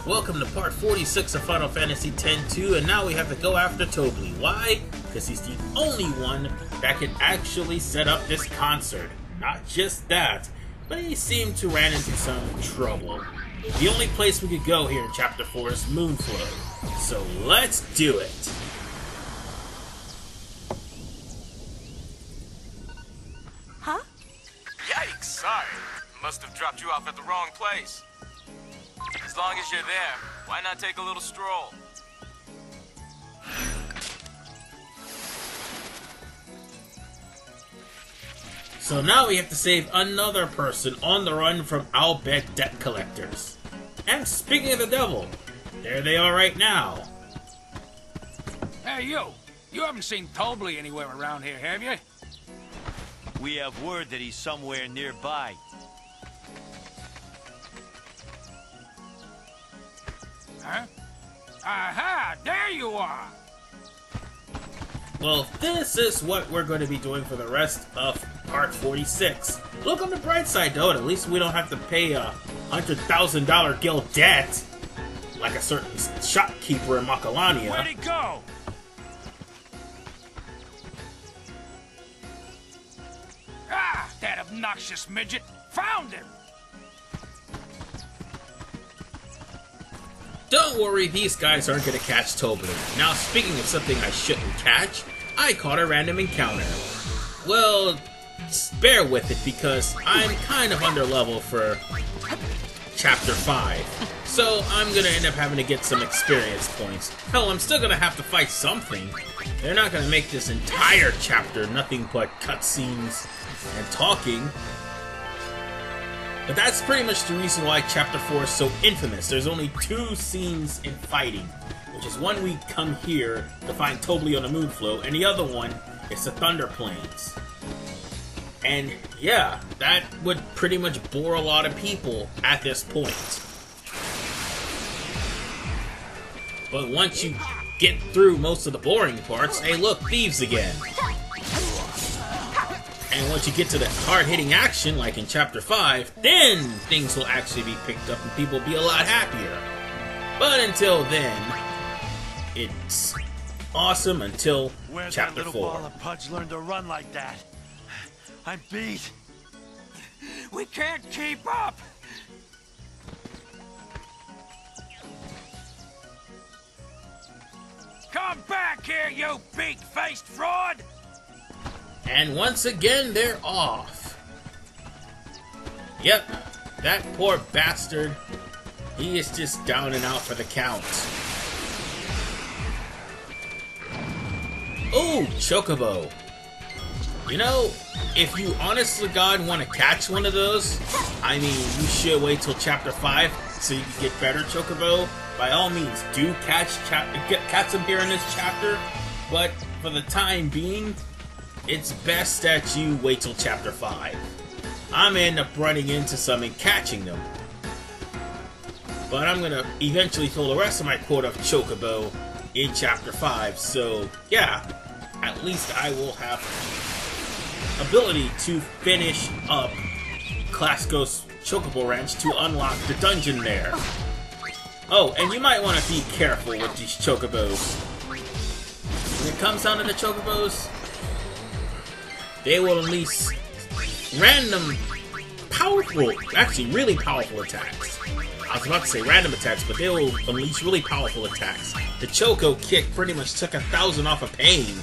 Welcome to part 46 of Final Fantasy X-2, and now we have to go after Tobli. Why? Because he's the only one that can actually set up this concert. Not just that, but he seemed to ran into some trouble. The only place we could go here in Chapter 4 is Moonflow, so let's do it! Huh? Yikes, sorry. Must have dropped you off at the wrong place. As long as you're there, why not take a little stroll? So now we have to save another person on the run from Bhed debt collectors. And speaking of the devil, there they are right now. Hey, you! You haven't seen Tobli anywhere around here, have you? We have word that he's somewhere nearby. Huh? Aha! There you are! Well, this is what we're going to be doing for the rest of Part 46. Look on the bright side, though. At least we don't have to pay a $100,000 guild debt, like a certain shopkeeper in Macalania. Where'd he go? Ah! That obnoxious midget! Found him! Don't worry, these guys aren't going to catch Tobli. Now, speaking of something I shouldn't catch, I caught a random encounter. Well, bear with it because I'm kind of under level for Chapter 5. So I'm going to end up having to get some experience points. Hell, I'm still going to have to fight something. They're not going to make this entire chapter nothing but cutscenes and talking. But that's pretty much the reason why Chapter 4 is so infamous. There's only 2 scenes in fighting, which is one we come here to find Tobli on the Moonflow, and the other one is the Thunder Plains. And yeah, that would pretty much bore a lot of people at this point. But once you get through most of the boring parts, hey look, thieves again. And once you get to the hard-hitting action, like in Chapter 5, then things will actually be picked up and people will be a lot happier. But until then, it's awesome until Where's Chapter that little 4. ball of Pudge learned to run like that? I'm beat. We can't keep up! Come back here, you beak-faced fraud! And once again, they're off. Yep, that poor bastard. He is just down and out for the count. Oh, Chocobo. You know, if you honest to God want to catch one of those, I mean, you should wait till Chapter 5 so you can get better Chocobo. By all means, do catch them here in this chapter, but for the time being, it's best that you wait till Chapter 5. I'm gonna end up running into some and catching them. But I'm gonna eventually fill the rest of my quota of Chocobo in Chapter 5, so yeah, at least I will have ability to finish up Klasko's Chocobo Ranch to unlock the dungeon there. Oh, and you might want to be careful with these Chocobos. When it comes down to the Chocobos, they will unleash random, powerful, actually really powerful attacks. I was about to say random attacks, but they will unleash really powerful attacks. The Choco kick pretty much took 1,000 off of pain.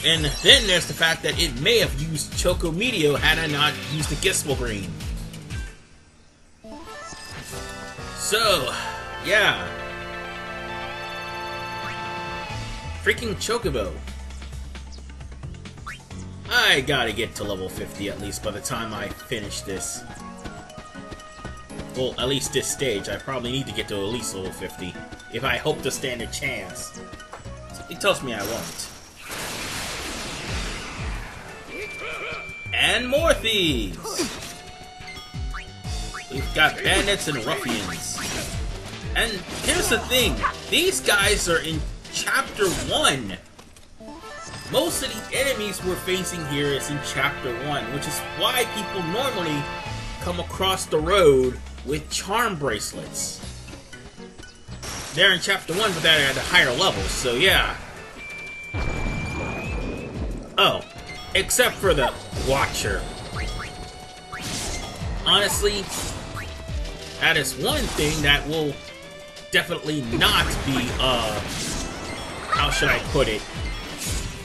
And then there's the fact that it may have used Choco Meteor had I not used the Gizmo Green. So, yeah. Freaking Chocobo. I gotta get to level 50 at least by the time I finish this. Well, at least this stage. I probably need to get to at least level 50 if I hope to stand a chance. It tells me I won't. And more thieves! We've got bandits and ruffians. And here's the thing, these guys are in Chapter 1. Most of the enemies we're facing here is in Chapter 1, which is why people normally come across the road with charm bracelets. they're in Chapter 1, but they're at a higher level, so yeah. Oh, except for the Watcher. Honestly, that is one thing that will definitely not be, how should I put it,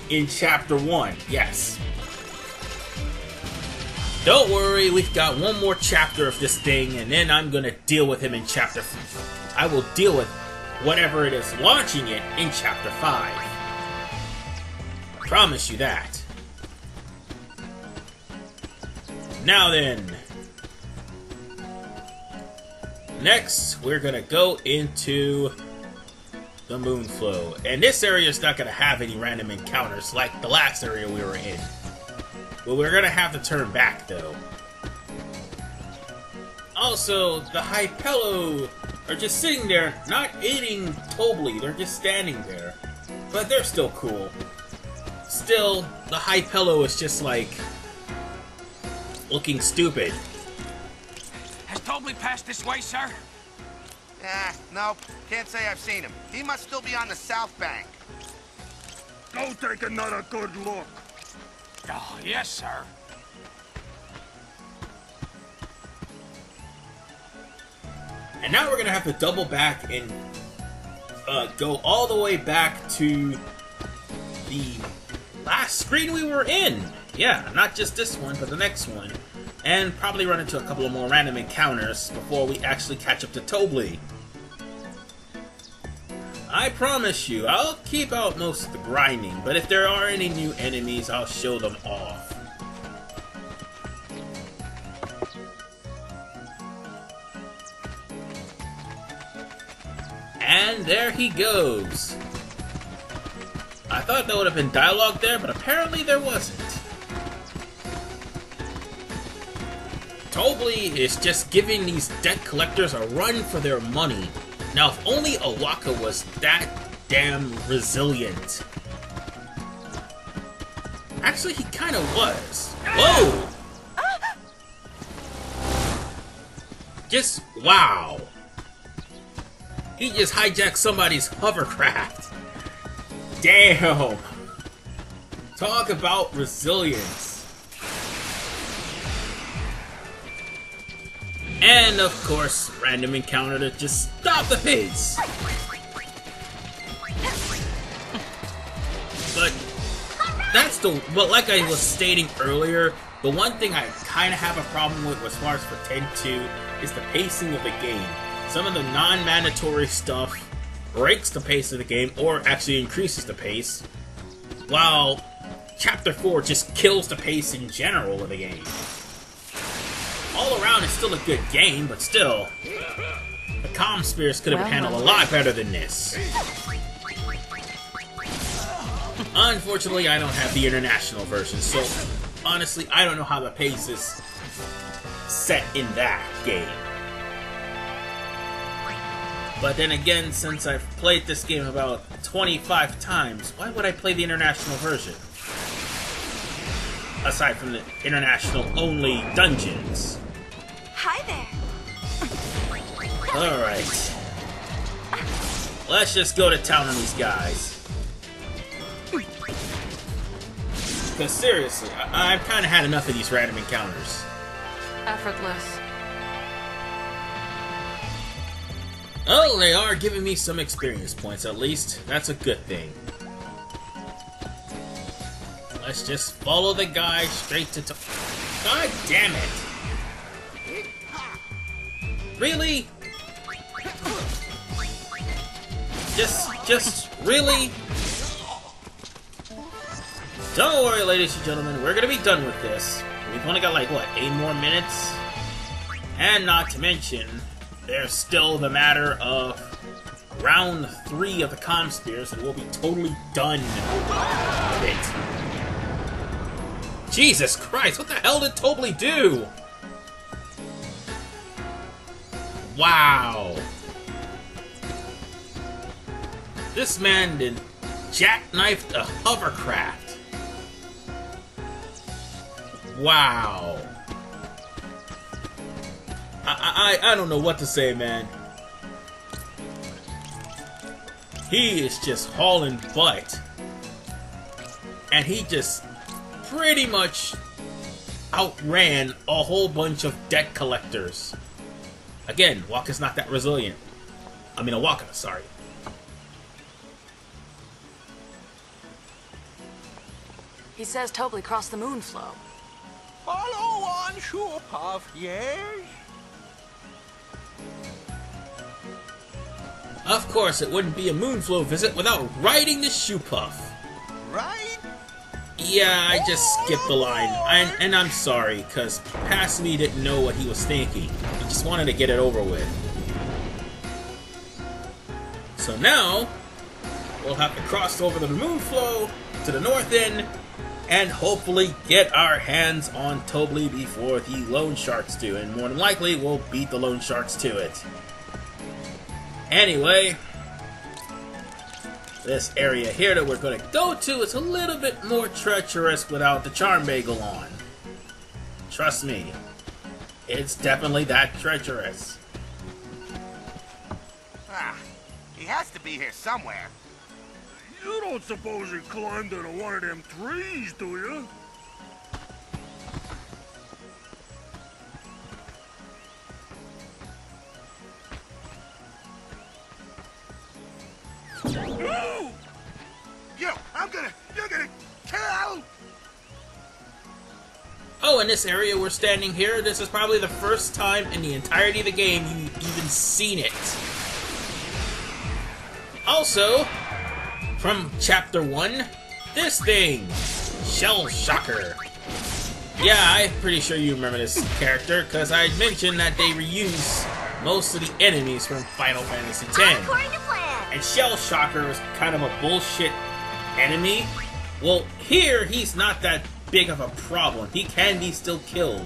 in Chapter 1, yes. Don't worry, we've got one more chapter of this thing, and then I'm gonna deal with him in Chapter 4. I will deal with whatever it is launching it in Chapter 5. Promise you that. Now then. Next, we're gonna go into the Moonflow. And this area is not gonna have any random encounters like the last area we were in. But we're gonna have to turn back, though. Also, the Hypello are just sitting there, not eating Tobli. They're just standing there. But they're still cool. Still, the Hypello is just like looking stupid. Has Tobli passed this way, sir? Nope. Can't say I've seen him. He must still be on the south bank. Go take another good look. Oh, yes, sir. And now we're gonna have to double back and go all the way back to the last screen we were in. Yeah, not just this one, but the next one. And probably run into a couple of more random encounters before we actually catch up to Tobli. I promise you, I'll keep out most of the grinding, but if there are any new enemies, I'll show them off. And there he goes. I thought there would have been dialogue there, but apparently there wasn't. Tobli is just giving these debt collectors a run for their money. Now, if only Awaka was that damn resilient. Actually, he kind of was. Whoa! Just, wow. He just hijacked somebody's hovercraft. Damn. Talk about resilience. And, of course, random encounter to just stop the pace. But like I was stating earlier, the one thing I kind of have a problem with as far as for 10-2 is the pacing of the game. Some of the non-mandatory stuff breaks the pace of the game, or actually increases the pace, while Chapter 4 just kills the pace in general of the game. All around, it's still a good game, but still, the Comm Spears could have handled a lot better than this. Unfortunately, I don't have the international version, so honestly, I don't know how the pace is set in that game. But then again, since I've played this game about 25 times, why would I play the international version? Aside from the international-only dungeons. Hi there. Alright. Let's just go to town on these guys. Because seriously, I've kind of had enough of these random encounters. Effortless. Oh, they are giving me some experience points at least. That's a good thing. Let's just follow the guy straight to God damn it! Really? Just really? Don't worry, ladies and gentlemen, we're gonna be done with this. We've only got like, what, 8 more minutes? And not to mention, there's still the matter of round 3 of the Comm Spears, and we'll be totally done with it. Jesus Christ, what the hell did Tobli do? Wow. This man did jackknifed a hovercraft. Wow. I don't know what to say, man. he is just hauling butt. And he just pretty much outran a whole bunch of debt collectors. Again, Wakka's not that resilient. I mean, Wakka, sorry. He says Tobli crossed the moon flow. Follow on, Shoepuff, yes? Of course, it wouldn't be a Moonflow visit without riding the Shoepuff. Right? Yeah, I just skipped the line. And I'm sorry, because past me didn't know what he was thinking. He just wanted to get it over with. So now, we'll have to cross over the Moonflow to the north end, and hopefully get our hands on Tobli before the Loan Sharks do. And more than likely, we'll beat the Loan Sharks to it. Anyway, this area here that we're going to go to is a little bit more treacherous without the Charm Bagel on. Trust me, it's definitely that treacherous. Ah, he has to be here somewhere. You don't suppose he climbed into one of them trees, do you? No! You're gonna kill! Oh, in this area we're standing here, this is probably the first time in the entirety of the game you've even seen it. Also, from Chapter 1, this thing, Shell Shocker. Yeah, I'm pretty sure you remember this character, because I mentioned that they reuse most of the enemies from Final Fantasy X. According to plan. And Shell Shocker is kind of a bullshit enemy. Well, here, he's not that big of a problem. He can be still killed.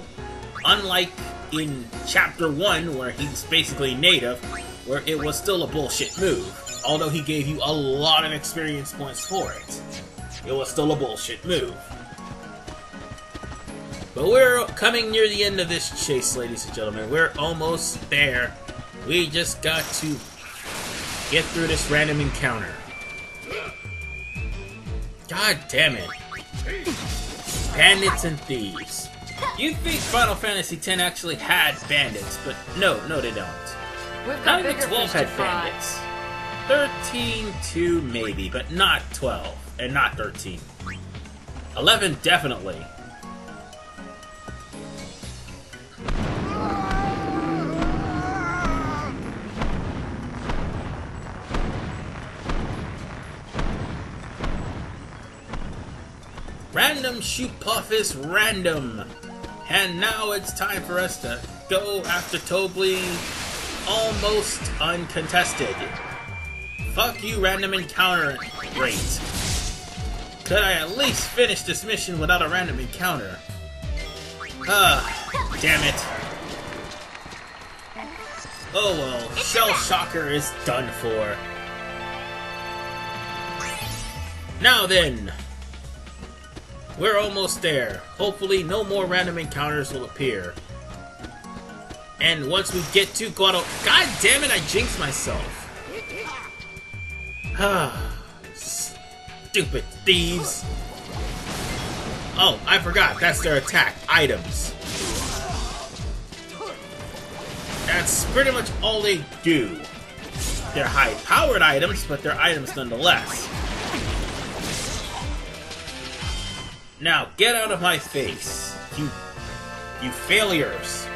Unlike in Chapter 1, where he's basically native, where it was still a bullshit move. Although he gave you a lot of experience points for it. It was still a bullshit move. But we're coming near the end of this chase, ladies and gentlemen. We're almost there. We just got to get through this random encounter. God damn it. Bandits and thieves. You'd think Final Fantasy X actually had bandits, but no, they don't. We've Not got even bigger 12 fish to had fry. bandits. 13 too, maybe, but not 12. And not 13. 11 definitely. Random Shoepuff is random. And now it's time for us to go after Tobli almost uncontested. Fuck you, random encounter rate. Could I at least finish this mission without a random encounter? Damn it. Oh well, Shell Shocker is done for. Now then, we're almost there. Hopefully no more random encounters will appear. And once we get to God damn it, I jinxed myself. Stupid thieves. Oh, I forgot. That's their attack. Items. That's pretty much all they do. They're high-powered items, but they're items nonetheless. Now, get out of my face. You failures.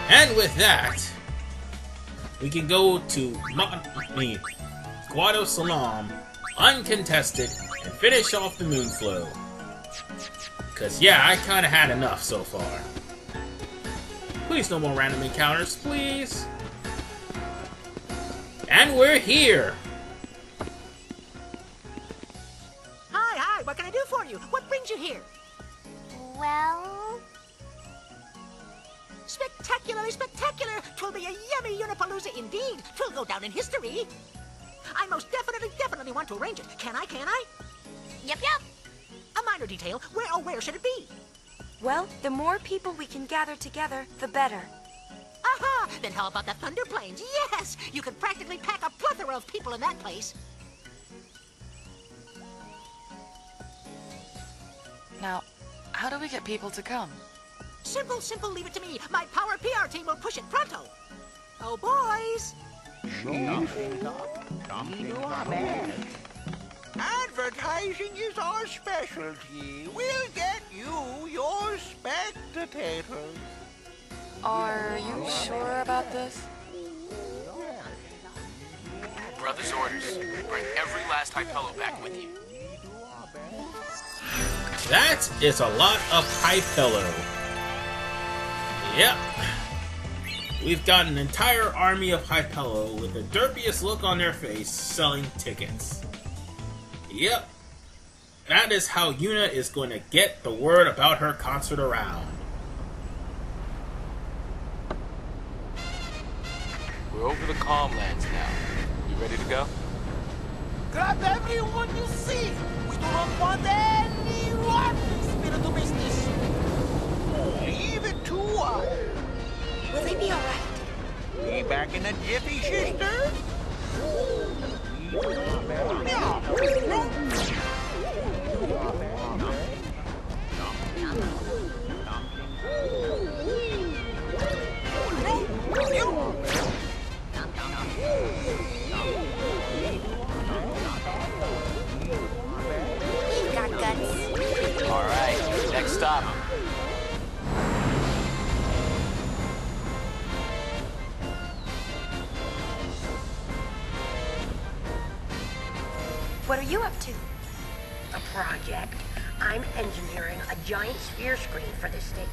And with that, we can go to Guado Salam, uncontested, and finish off the Moonflow. Cause yeah, I kinda had enough so far. Please no more random encounters, please. And we're here! Hi, what can I do for you? What brings you here? Well, Spectacularly spectacular! 'Twill be a yummy Unipalooza indeed. 'Twill go down in history. I most definitely want to arrange it. Can I? yep. A minor detail. Where should it be? Well, the more people we can gather together, the better. Aha! Then how about the Thunder Plains? Yes! You could practically pack a plethora of people in that place. Now, how do we get people to come? Simple, simple, leave it to me. My power PR team will push it pronto. Oh, boys! Advertising is our specialty. We'll get you your spectators. Are you sure about this? Brother's orders. Bring every last high pillow back with you. That is a lot of high pillow. Yep. We've got an entire army of high pillow with the derpiest look on their face selling tickets. Yep. That is how Yuna is going to get the word about her concert around. We're over the Calmlands now. You ready to go? Grab everyone you see. We do not want anyone spirit to business. Leave it to us. Will they be all right? Be back in a jiffy, sister. We've got guts. All right, next stop. What are you up to? A project. I'm engineering a giant sphere screen for the stage.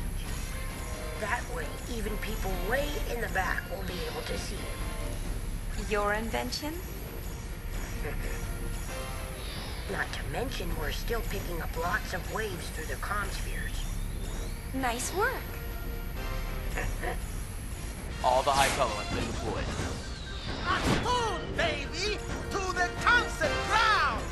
That way, even people way in the back will be able to see it. Your invention? Not to mention, we're still picking up lots of waves through the comm spheres. Nice work. All the high pillow have been deployed. Home, baby, to the concert grounds.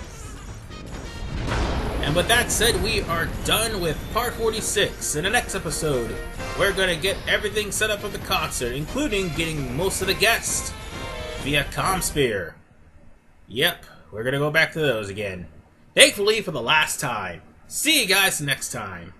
And with that said, we are done with part 46. In the next episode, we're going to get everything set up at the concert, including getting most of the guests via ComSphere. Yep, we're going to go back to those again. Thankfully for the last time. See you guys next time.